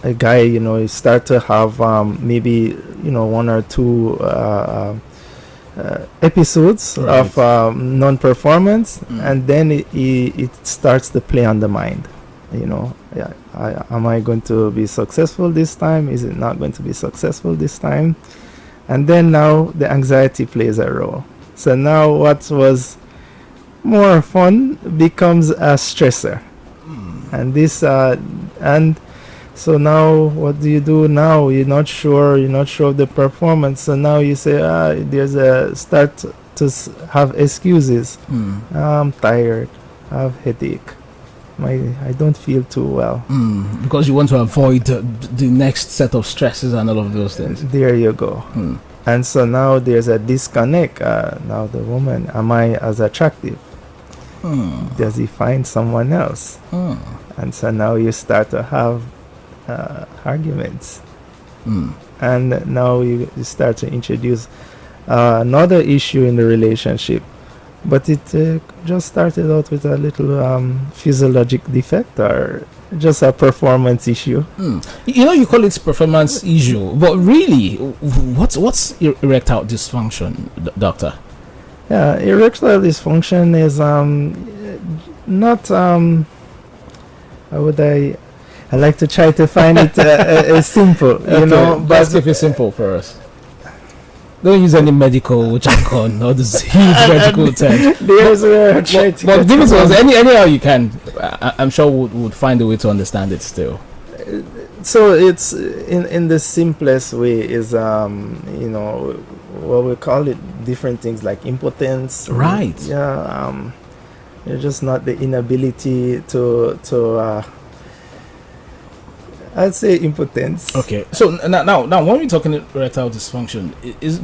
a guy, you start to have maybe one or two episodes Right. of non-performance, and then it starts to play on the mind. Yeah, am I going to be successful this time? Is it not going to be successful this time? And then now the anxiety plays a role. So now what was more fun becomes a stressor. And this and so now what do you do now? You're not sure of the performance. So now you say there's a start to have excuses. I'm tired, I have headache, I don't feel too well. Because you want to avoid the next set of stresses and all of those things. There you go. And so now there's a disconnect. Now the woman, am I as attractive? Does he find someone else? And so now you start to have arguments. And now you start to introduce another issue in the relationship. But it just started out with a little physiologic defect or just a performance issue. You call it performance issue, but really, what's erectile dysfunction, doctor? Yeah, erectile dysfunction is not how would I like to try to find it simple, but but keep it simple for us. Don't use any medical jargon or this huge medical term. There's where I try to But get give it to from. us anyhow you can. I'm sure would find a way to understand it still. So it's in the simplest way is what we call it, different things like impotence. Right. Yeah. It's just not the inability to I'd say impotence. Okay. So now when we're talking erectile dysfunction,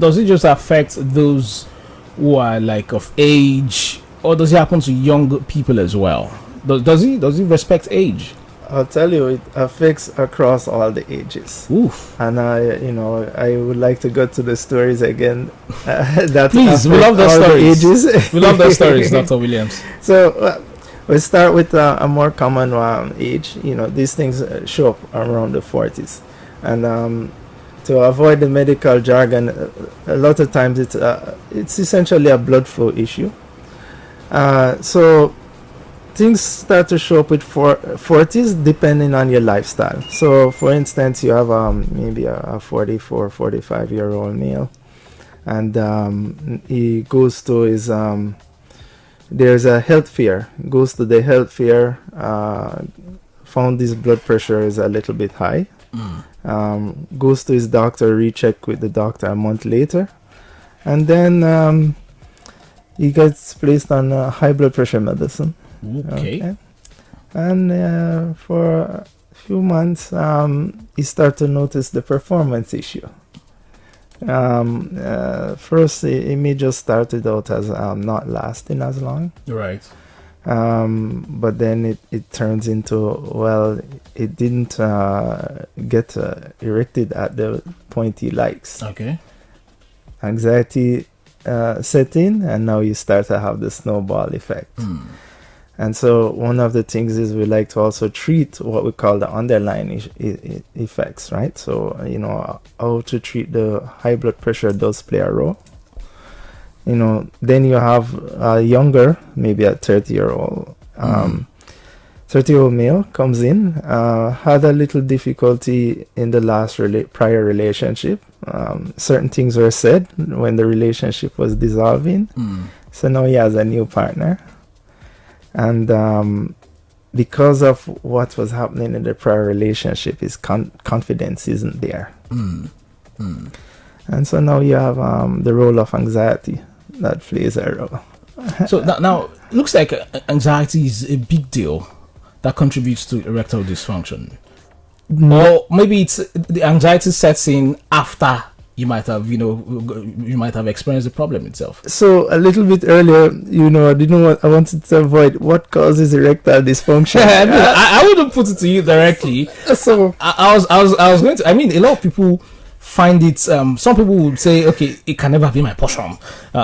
does it just affect those who are like of age, or does it happen to young people as well? Does he respect age? I'll tell you, it affects across all the ages. Oof. And I would like to go to the stories again. That Please, we love affect those all the stories. ages. We love those stories, Dr. Williams. So we'll start with a more common age. These things show up around the 40s, and to avoid the medical jargon, a lot of times it's essentially a blood flow issue. So things start to show up with 40s depending on your lifestyle. So for instance, you have maybe a 44, 45-year-old male, and he goes to his there's a health fair, goes to the health fair, found his blood pressure is a little bit high, goes to his doctor, recheck with the doctor a month later, and then he gets placed on high blood pressure medicine. Okay. And for a few months, he started to notice the performance issue. First, it may just started out as not lasting as long. Right. But then it turns into, well, it didn't get erected at the point he likes. Okay. Anxiety set in, and now you start to have the snowball effect. And so one of the things is we like to also treat what we call the underlying effects, right? So, how to treat the high blood pressure does play a role. Then you have a younger, maybe a 30-year-old, 30-year-old male comes in, had a little difficulty in the last prior relationship. Certain things were said when the relationship was dissolving. So now he has a new partner. And because of what was happening in the prior relationship, his confidence isn't there. And so now you have the role of anxiety that plays a role. So now looks like anxiety is a big deal that contributes to erectile dysfunction. Or maybe it's the anxiety sets in after you might have experienced the problem itself. So a little bit earlier, I wanted to avoid what causes erectile dysfunction. I wouldn't put it to you directly. So I was going to. I mean, a lot of people find it. Some people would say, okay, it can never be my portion.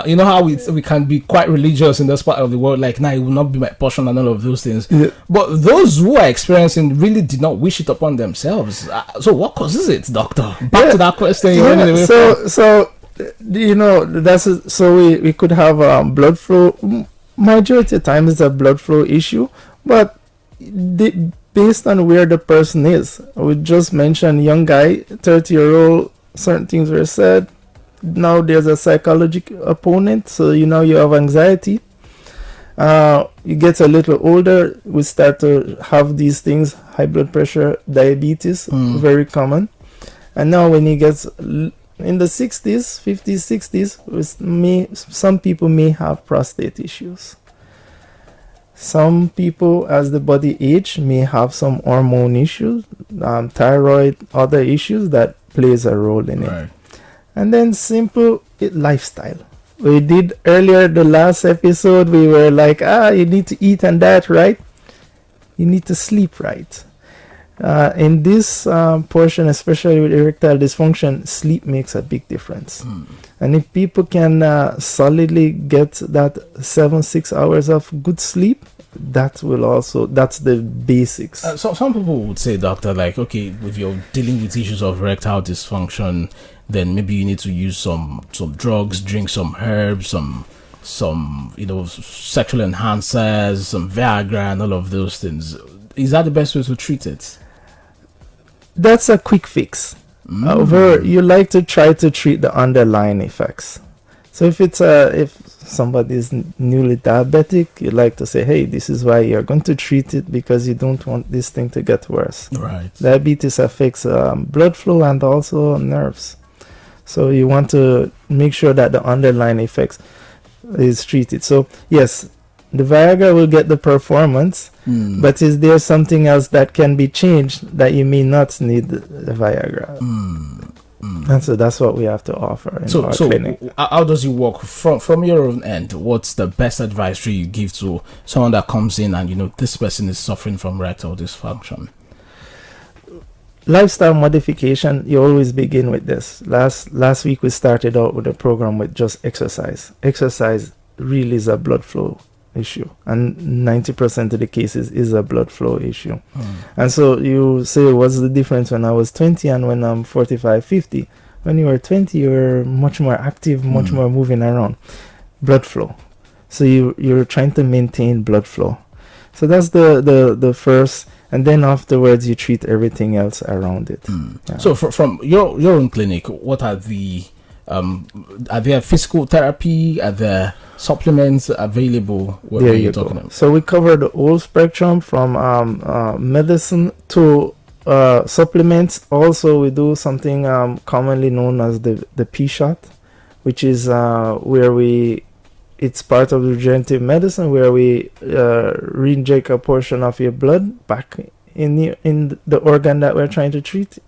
You know how we can be quite religious in this part of the world, like, nah, it will not be my portion and all of those things. Yeah. But those who are experiencing really did not wish it upon themselves. So what causes it, doctor? Back to that question you're running away from. So so we could have blood flow. Majority of the time it's a blood flow issue, but based on where the person is. We just mentioned young guy, 30-year-old, certain things were said. Now there's a psychological opponent, so you have anxiety. You get a little older, we start to have these things, high blood pressure, diabetes, very common. And now when he gets in the 60s, 50s, 60s, some people may have prostate issues. Some people, as the body age, may have some hormone issues, thyroid, other issues that plays a role in it. And then simple lifestyle. We did earlier the last episode, we were like, you need to eat and that, right? You need to sleep right. In this portion, especially with erectile dysfunction, sleep makes a big difference. And if people can solidly get that 7-6 hours of good sleep, that's the basics. So some people would say, doctor, like, okay, if you're dealing with issues of erectile dysfunction, then maybe you need to use some drugs, drink some herbs, some sexual enhancers, some Viagra, and all of those things. Is that the best way to treat it? That's a quick fix. However, you like to try to treat the underlying effects. So if somebody is newly diabetic, you like to say, hey, this is why you're going to treat it, because you don't want this thing to get worse. Right. Diabetes affects blood flow and also nerves. So you want to make sure that the underlying effects is treated. So yes, the Viagra will get the performance, but is there something else that can be changed that you may not need the Viagra? And so that's what we have to offer in our clinic. How does it work from your own end? What's the best advice you give to someone that comes in and this person is suffering from erectile dysfunction? Lifestyle modification, you always begin with this. Last week we started out with a program with just exercise. Exercise really is a blood flow issue, and 90% of the cases is a blood flow issue. And so you say, what's the difference when I was 20 and when I'm 45, 50? When you were 20, you were much more active, much more moving around. Blood flow. So you're trying to maintain blood flow. So that's the first, and then afterwards you treat everything else around it. Yeah. So from your own clinic, what are there physical therapy? Are there supplements available? There you go. So we cover the whole spectrum from medicine to supplements. Also, we do something commonly known as the P-shot, which is where it's part of regenerative medicine, where we re-inject a portion of your blood back in the organ that we're trying to treat.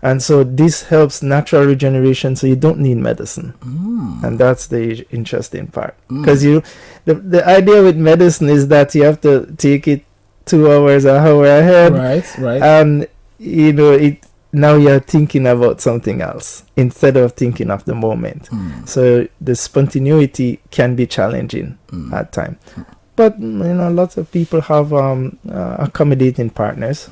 And so this helps natural regeneration, so you don't need medicine. And that's the interesting part. Because the idea with medicine is that you have to take it 2 hours, an hour ahead. Right. And, now you're thinking about something else instead of thinking of the moment. So the spontaneity can be challenging at times. But, lots of people have accommodating partners.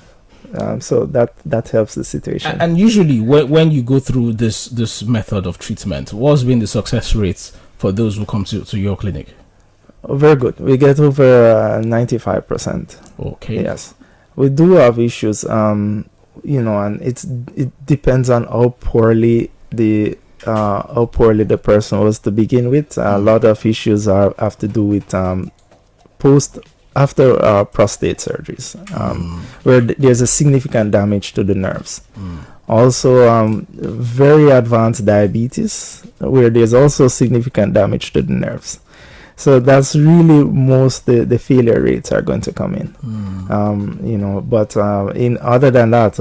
So that helps the situation. And usually when you go through this method of treatment, what's been the success rates for those who come to your clinic? Very good. We get over 95%. Okay. Yes. We do have issues, and it depends on how poorly the person was to begin with. A lot of issues have to do with after prostate surgeries, where there's a significant damage to the nerves. Also, very advanced diabetes, where there's also significant damage to the nerves. So that's really most the failure rates are going to come in. But in other than that,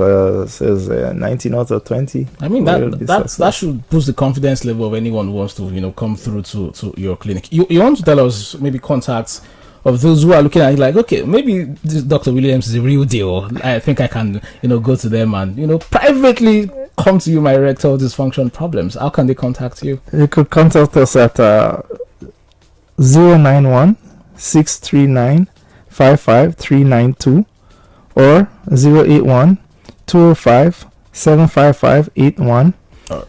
says 19 out of 20. I mean that should boost the confidence level of anyone who wants to come through to your clinic. You want to tell us maybe contacts of those who are looking at it like, okay, maybe this Dr. Williams is a real deal. I think I can, go to them and, privately come to you my erectile dysfunction problems, how can they contact you? You could contact us at 091 639 55392 or 081 205 75581.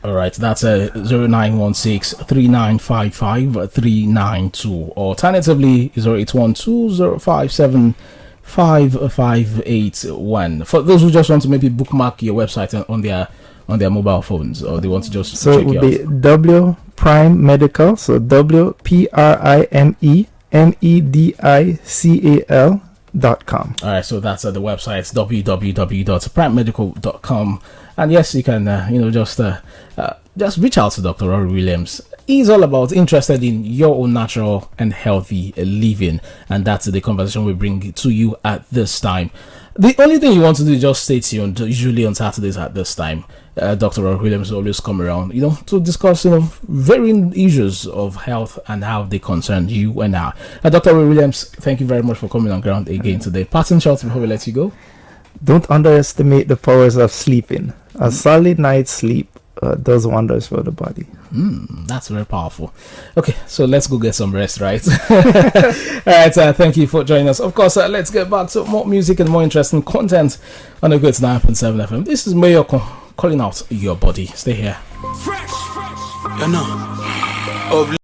All right, that's 0916 3955 392. Alternatively, 0812 057 5581. For those who just want to maybe bookmark your website on their mobile phones, or they want to just So check it you would out. be W Prime Medical, so WPRIMEMEDICAL.com. All right, so that's the website www.primemedical.com, and yes, you can just reach out to Dr. Rory Williams. He's all about interested in your own natural and healthy living, and that's the conversation we bring to you at this time. The only thing you want to do is just stay tuned. Usually on Saturdays at this time, Dr. Rory Williams always come around, to discuss varying issues of health and how they concern you and I. Dr. Rory Williams, thank you very much for coming on ground again today. Parting shots before we let you go. Don't underestimate the powers of sleeping. A solid night's sleep does wonders for the body. That's very powerful. Okay, so let's go get some rest, right? All right, thank you for joining us. Of course, let's get back to more music and more interesting content on the Good 9.7 FM. This is Mayor calling out your body. Stay here. Fresh.